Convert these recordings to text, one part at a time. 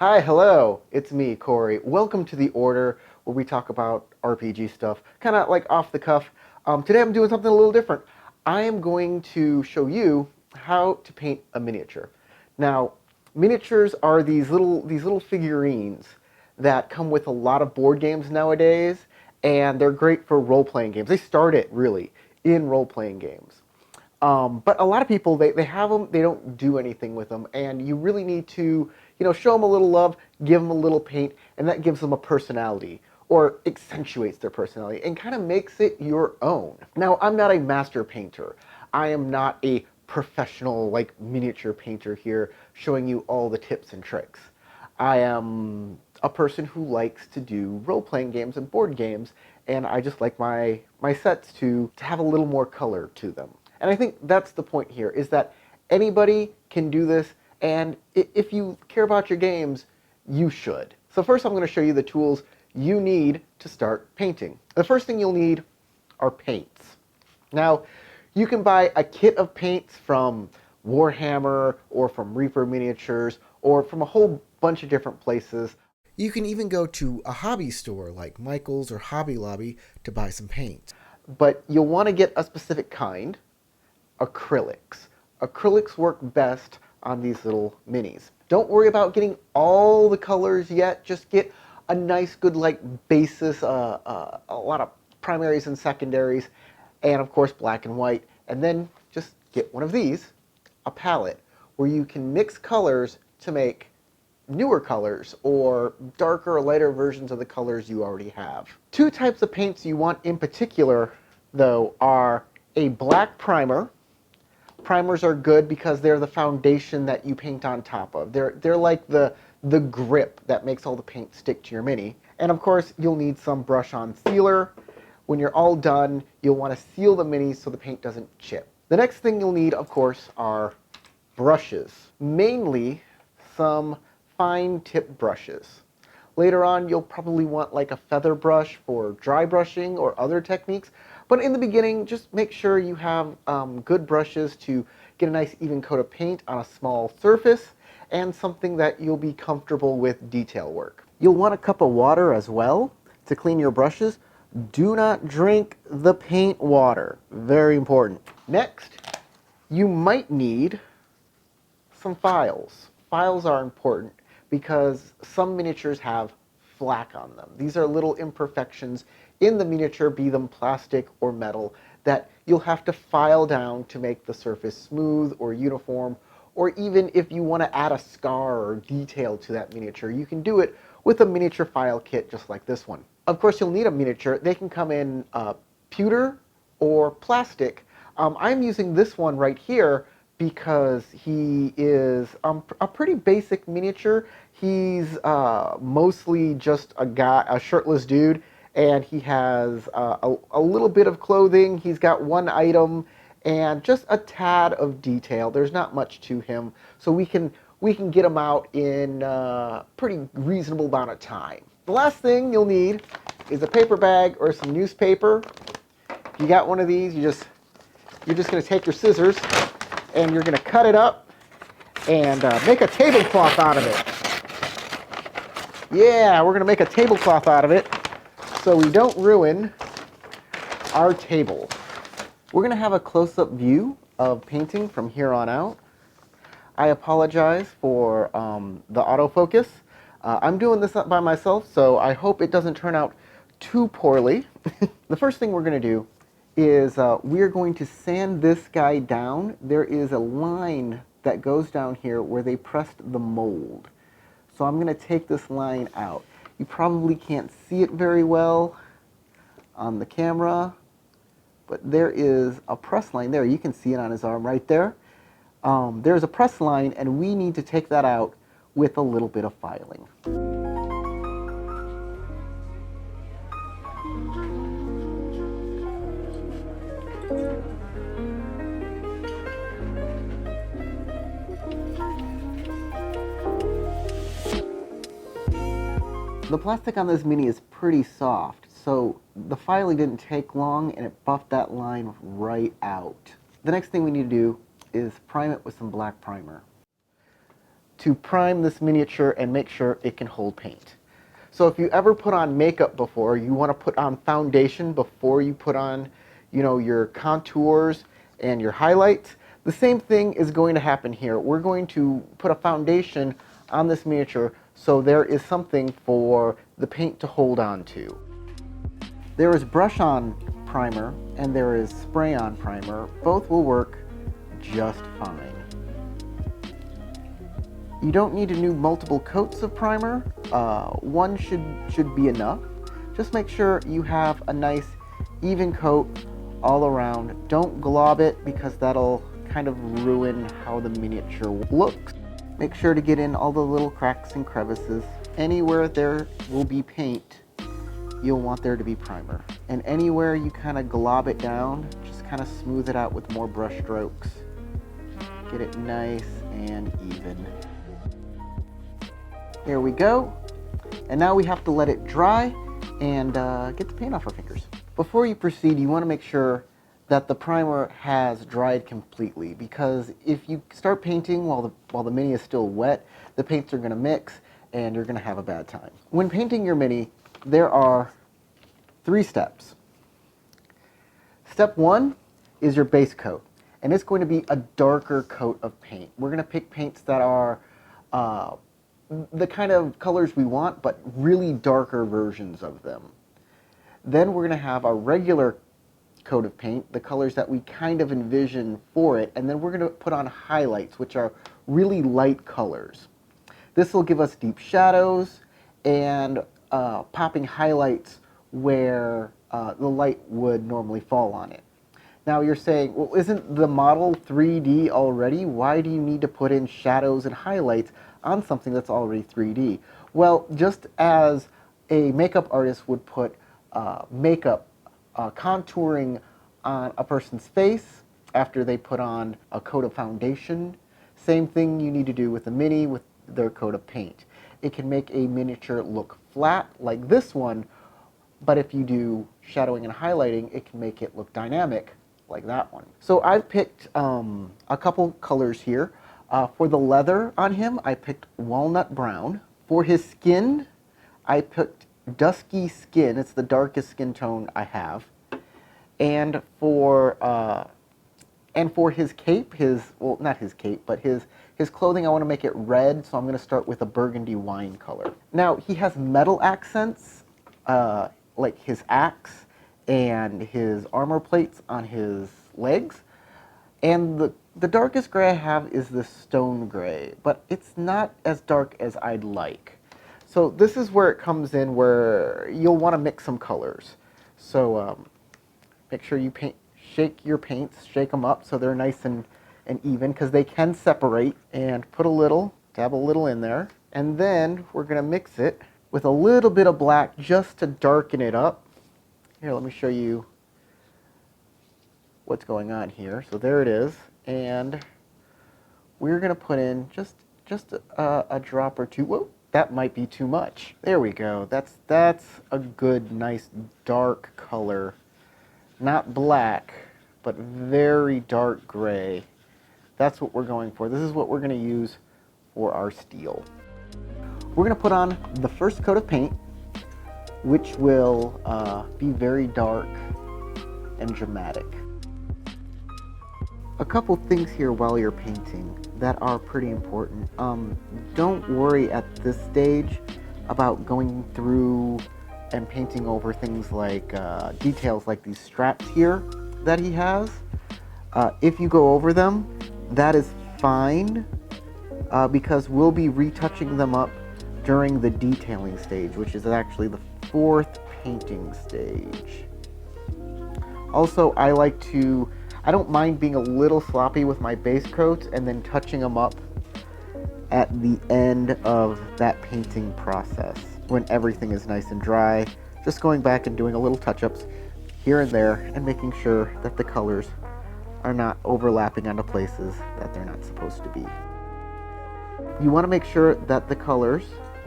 Hi, hello, it's me, Corey. Welcome to The Order, where we talk about RPG stuff, kind of like off the cuff. Today I'm doing something a little different. I am going to show you how to paint a miniature. Now, miniatures are these little figurines that come with a lot of board games nowadays, and they're great for role-playing games. They start it, really, in role-playing games. But a lot of people, they have them, they don't do anything with them, and you really need to, show them a little love, give them a little paint, and that gives them a personality, or accentuates their personality, and kind of makes it your own. Now, I'm not a master painter. I am not a professional, like, miniature painter here, showing you all the tips and tricks. I am a person who likes to do role-playing games and board games, and I just like my sets to have a little more color to them. And I think that's the point here, is that anybody can do this, and if you care about your games, you should. So first I'm going to show you the tools you need to start painting. The first thing you'll need are paints. Now, you can buy a kit of paints from Warhammer or from Reaper Miniatures or from a whole bunch of different places. You can even go to a hobby store like Michael's or Hobby Lobby to buy some paint. But you'll want to get a specific kind. Acrylics. Acrylics work best on these little minis. Don't worry about getting all the colors yet. Just get a nice, good, like, basis, a lot of primaries and secondaries, and of course black and white. And then just get one of these, a palette, where you can mix colors to make newer colors or darker or lighter versions of the colors you already have. Two types of paints you want in particular, though, are a black primer. Primers are good because they're the foundation that you paint on top of. They're like the grip that makes all the paint stick to your mini. And of course, you'll need some brush-on sealer. When you're all done, you'll want to seal the mini so the paint doesn't chip. The next thing you'll need, of course, are brushes. Mainly some fine tip brushes. Later on, you'll probably want like a feather brush for dry brushing or other techniques. But in the beginning, just make sure you have good brushes to get a nice even coat of paint on a small surface and something that you'll be comfortable with detail work. You'll want a cup of water as well to clean your brushes. Do not drink the paint water. Very important. Next, you might need some files. Files are important because some miniatures have flack on them. These are little imperfections in the miniature, be them plastic or metal, that you'll have to file down to make the surface smooth or uniform, or even if you want to add a scar or detail to that miniature, you can do it with a miniature file kit just like this one. Of course, you'll need a miniature. They can come in pewter or plastic. I'm using this one right here because he is a pretty basic miniature. He's mostly just a shirtless dude, and he has a little bit of clothing. He's got one item and just a tad of detail. There's not much to him, so we can get him out in a pretty reasonable amount of time. The last thing you'll need is a paper bag or some newspaper. If you got one of these, you're just going to take your scissors and you're going to cut it up and make a tablecloth out of it. Yeah, we're going to make a tablecloth out of it so we don't ruin our table. We're going to have a close-up view of painting from here on out. I apologize for the autofocus. I'm doing this by myself, so I hope it doesn't turn out too poorly. The first thing we're going to do is we're going to sand this guy down. There is a line that goes down here where they pressed the mold. So I'm going to take this line out. You probably can't see it very well on the camera, but there is a press line there. You can see it on his arm right there. There's a press line, and we need to take that out with a little bit of filing. The plastic on this mini is pretty soft, so the filing didn't take long and it buffed that line right out. The next thing we need to do is prime it with some black primer. to prime this miniature and make sure it can hold paint. So if you ever put on makeup before, you want to put on foundation before you put on, your contours and your highlights, the same thing is going to happen here. We're going to put a foundation on this miniature so there is something for the paint to hold on to. There is brush-on primer and there is spray-on primer. Both will work just fine. You don't need to do multiple coats of primer. One should be enough. Just make sure you have a nice even coat all around. Don't glob it because that'll kind of ruin how the miniature looks. Make sure to get in all the little cracks and crevices. Anywhere there will be paint, you'll want there to be primer. And anywhere you kind of glob it down, just kind of smooth it out with more brush strokes. Get it nice and even. There we go. And now we have to let it dry and get the paint off our fingers. Before you proceed, you want to make sure that the primer has dried completely, because if you start painting while the mini is still wet, the paints are going to mix and you're going to have a bad time. When painting your mini, there are 3 steps. Step 1 is your base coat, and it's going to be a darker coat of paint. We're going to pick paints that are the kind of colors we want, but really darker versions of them. Then we're going to have a regular coat of paint, the colors that we kind of envision for it, and then we're going to put on highlights, which are really light colors. This will give us deep shadows and popping highlights where the light would normally fall on it. Now you're saying, well, isn't the model 3D already? Why do you need to put in shadows and highlights on something that's already 3D? Well, just as a makeup artist would put makeup contouring on a person's face after they put on a coat of foundation, same thing you need to do with a mini with their coat of paint. It can make a miniature look flat like this one, but if you do shadowing and highlighting, it can make it look dynamic like that one. So I've picked a couple colors here. For the leather on him, I picked walnut brown. For his skin, I picked dusky skin. It's the darkest skin tone I have. And for his cape, well, not his cape, but his clothing, I want to make it red, so I'm going to start with a burgundy wine color. Now, he has metal accents, like his axe and his armor plates on his legs. And the darkest gray I have is the stone gray, but it's not as dark as I'd like. So this is where it comes in, where you'll want to mix some colors. So make sure you shake your paints, shake them up so they're nice and even, because they can separate. And dab a little in there. And then we're going to mix it with a little bit of black just to darken it up. Here, let me show you what's going on here. So there it is, and we're going to put in just a drop or two. Whoa, that might be too much. There we go. That's a good, nice dark color. Not black, but very dark gray. That's what we're going for. This is what we're going to use for our steel. We're going to put on the first coat of paint, which will be very dark and dramatic. A couple things here while you're painting that are pretty important. Don't worry at this stage about going through and painting over things like details like these straps here that he has. If you go over them, that is fine, because we'll be retouching them up during the detailing stage, which is actually the 4th painting stage. Also, I don't mind being a little sloppy with my base coats and then touching them up at the end of that painting process when everything is nice and dry. Just going back and doing a little touch-ups here and there and making sure that the colors are not overlapping onto places that they're not supposed to be. You want to make sure that the colors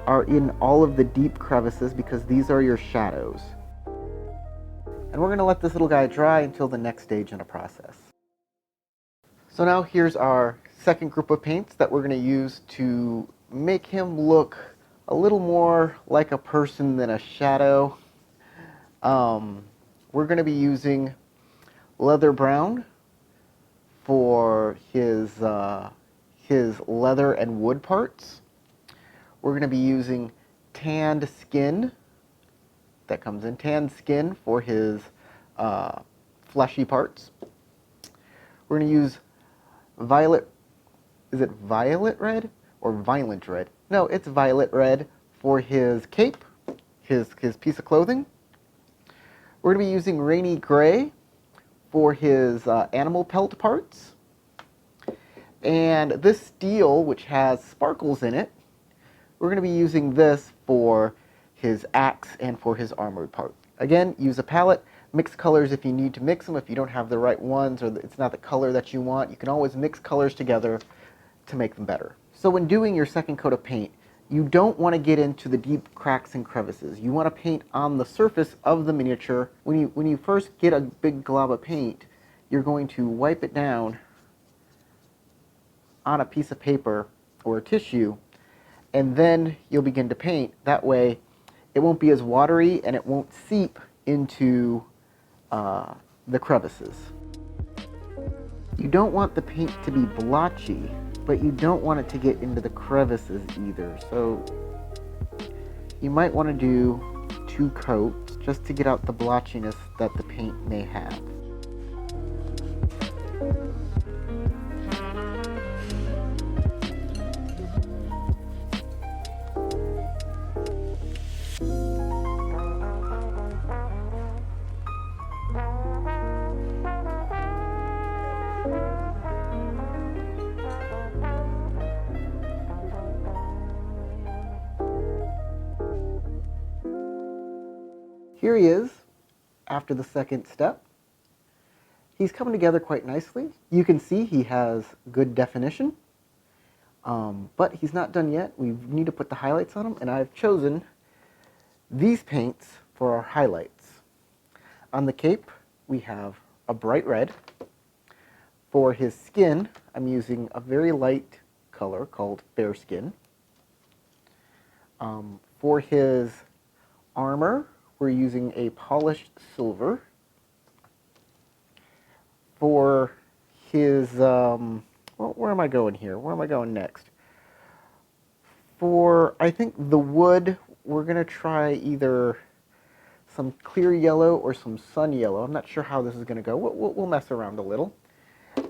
are in all of the deep crevices, because these are your shadows. And we're going to let this little guy dry until the next stage in the process. So now here's our second group of paints that we're going to use to make him look a little more like a person than a shadow. We're going to be using leather brown for his leather and wood parts. We're going to be using tanned skin, that comes in tanned skin, for his fleshy parts. We're going to use violet, is it violet red or violent red? No, it's violet red for his cape, his piece of clothing. We're going to be using rainy gray for his animal pelt parts. And this steel, which has sparkles in it, we're going to be using this for his axe and for his armored part. Again, use a palette, mix colors if you need to mix them. If you don't have the right ones or it's not the color that you want, you can always mix colors together to make them better. So when doing your second coat of paint, you don't want to get into the deep cracks and crevices. You want to paint on the surface of the miniature. When you first get a big glob of paint, you're going to wipe it down on a piece of paper or a tissue, and then you'll begin to paint. That way it won't be as watery and it won't seep into the crevices. You don't want the paint to be blotchy, but you don't want it to get into the crevices either. So you might want to do 2 coats just to get out the blotchiness that the paint may have. Here he is after the second step. He's coming together quite nicely. You can see he has good definition, but he's not done yet. We need to put the highlights on him, and I've chosen these paints for our highlights. On the cape, we have a bright red. For his skin, I'm using a very light color called bear skin. For his armor, we're using a polished silver. For his, well, where am I going here? Where am I going next? For, I think, the wood, we're going to try either some clear yellow or some sun yellow. I'm not sure how this is going to go. We'll mess around a little.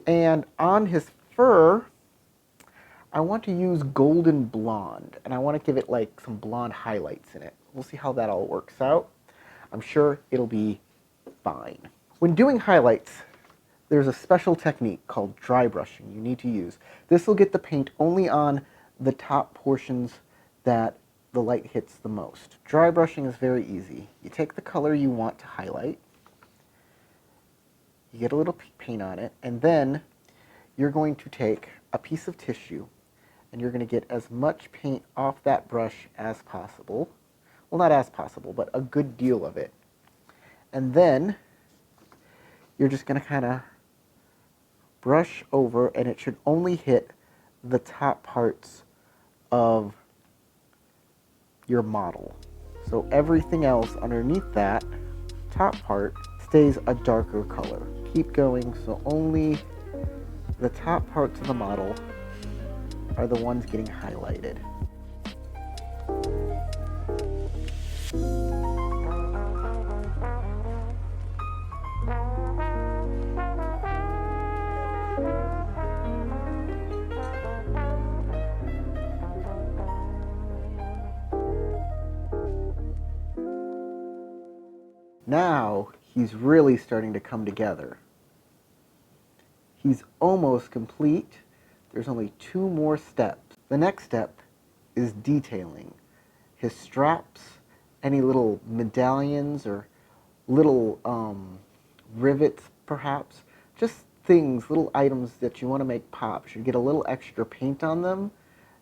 And on his fur, I want to use golden blonde, and I want to give it like some blonde highlights in it. We'll see how that all works out. I'm sure it'll be fine. When doing highlights, there's a special technique called dry brushing you need to use. This will get the paint only on the top portions that the light hits the most. Dry brushing is very easy. You take the color you want to highlight, you get a little paint on it, and then you're going to take a piece of tissue and you're going to get as much paint off that brush as possible. Well, not as possible, but a good deal of it. And then you're just going to kind of brush over, and it should only hit the top parts of your model. So everything else underneath that top part stays a darker color. Keep going, so only the top parts of the model are the ones getting highlighted. Now he's really starting to come together. He's almost complete. There's only 2 more steps. The next step is detailing. His straps, any little medallions or little rivets perhaps, just things, little items that you want to make pop. Should get a little extra paint on them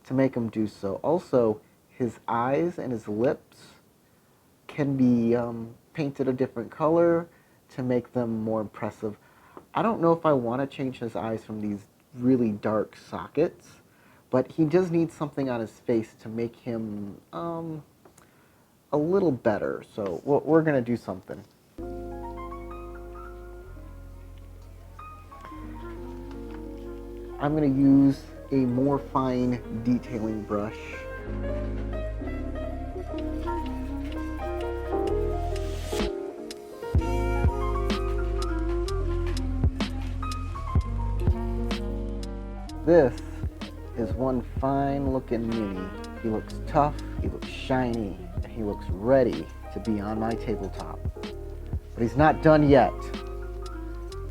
to make them do so. Also, his eyes and his lips can be painted a different color to make them more impressive. I don't know if I want to change his eyes from these really dark sockets, but he does need something on his face to make him a little better. So we're going to do something. I'm going to use a more fine detailing brush. This is one fine looking mini. He looks tough, he looks shiny, and he looks ready to be on my tabletop. But he's not done yet.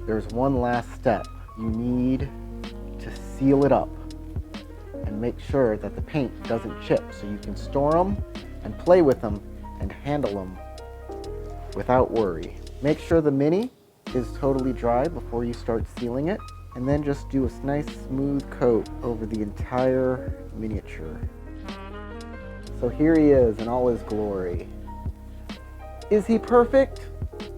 There's one last step. You need to seal it up and make sure that the paint doesn't chip so you can store them and play with them and handle them without worry. Make sure the mini is totally dry before you start sealing it, and then just do a nice smooth coat over the entire miniature. So here he is in all his glory. Is he perfect?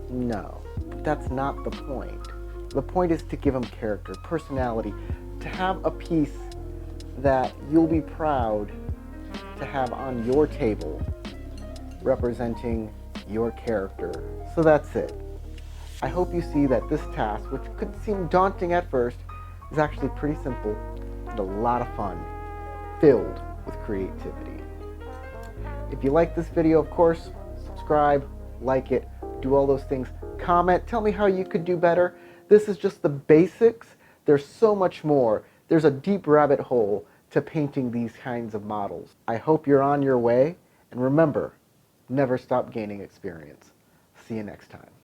No, but that's not the point. The point is to give him character, personality, to have a piece that you'll be proud to have on your table representing your character. So that's it. I hope you see that this task, which could seem daunting at first, is actually pretty simple and a lot of fun, filled with creativity. If you like this video, of course, subscribe, like it, do all those things, comment, tell me how you could do better. This is just the basics. There's so much more. There's a deep rabbit hole to painting these kinds of models. I hope you're on your way, and remember, never stop gaining experience. See you next time.